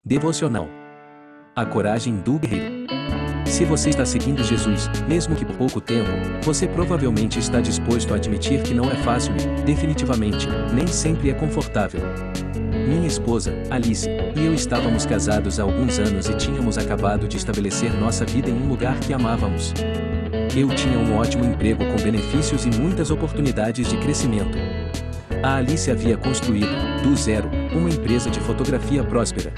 Devocional. A coragem do guerreiro. Se você está seguindo Jesus, mesmo que por pouco tempo, você provavelmente está disposto a admitir que não é fácil e, definitivamente, nem sempre é confortável. Minha esposa, Alice, e eu estávamos casados há alguns anos e tínhamos acabado de estabelecer nossa vida em um lugar que amávamos. Eu tinha um ótimo emprego com benefícios e muitas oportunidades de crescimento. A Alice havia construído, do zero, uma empresa de fotografia próspera.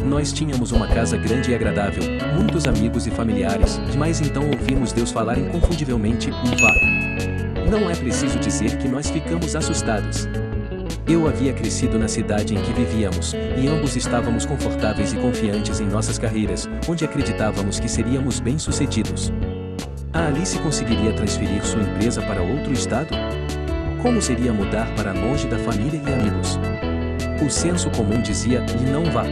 Nós tínhamos uma casa grande e agradável, muitos amigos e familiares, mas então ouvimos Deus falar inconfundivelmente, vá. Não é preciso dizer que nós ficamos assustados. Eu havia crescido na cidade em que vivíamos, e ambos estávamos confortáveis e confiantes em nossas carreiras, onde acreditávamos que seríamos bem-sucedidos. A Alice conseguiria transferir sua empresa para outro estado? Como seria mudar para longe da família e amigos? O senso comum dizia-lhe não vá.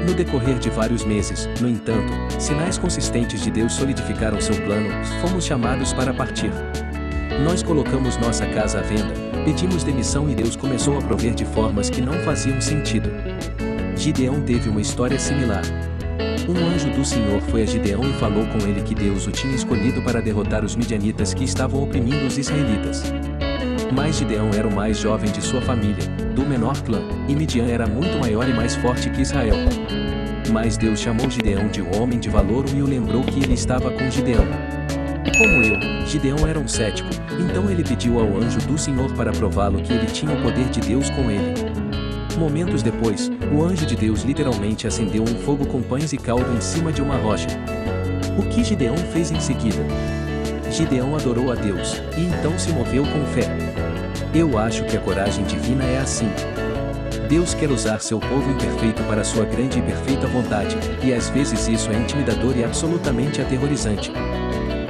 No decorrer de vários meses, no entanto, sinais consistentes de Deus solidificaram seu plano, fomos chamados para partir. Nós colocamos nossa casa à venda, pedimos demissão e Deus começou a prover de formas que não faziam sentido. Gideão teve uma história similar. Um anjo do Senhor foi a Gideão e falou com ele que Deus o tinha escolhido para derrotar os midianitas que estavam oprimindo os israelitas. Mas Gideão era o mais jovem de sua família, do menor clã, e Midian era muito maior e mais forte que Israel. Mas Deus chamou Gideão de um homem de valor e o lembrou que ele estava com Gideão. Como eu, Gideão era um cético, então ele pediu ao anjo do Senhor para prová-lo que ele tinha o poder de Deus com ele. Momentos depois, o anjo de Deus literalmente acendeu um fogo com pães e caldo em cima de uma rocha. O que Gideão fez em seguida? Gideão adorou a Deus, e então se moveu com fé. Eu acho que a coragem divina é assim. Deus quer usar seu povo imperfeito para sua grande e perfeita vontade, e às vezes isso é intimidador e absolutamente aterrorizante.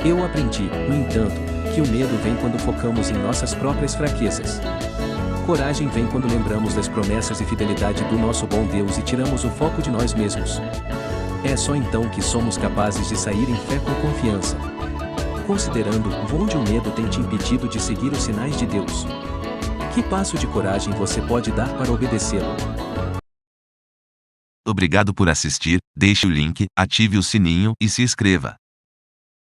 Eu aprendi, no entanto, que o medo vem quando focamos em nossas próprias fraquezas. Coragem vem quando lembramos das promessas e fidelidade do nosso bom Deus e tiramos o foco de nós mesmos. É só então que somos capazes de sair em fé com confiança. Considerando onde o medo tem te impedido de seguir os sinais de Deus. Que passo de coragem você pode dar para obedecê-lo? Obrigado por assistir, deixe o link, ative o sininho e se inscreva.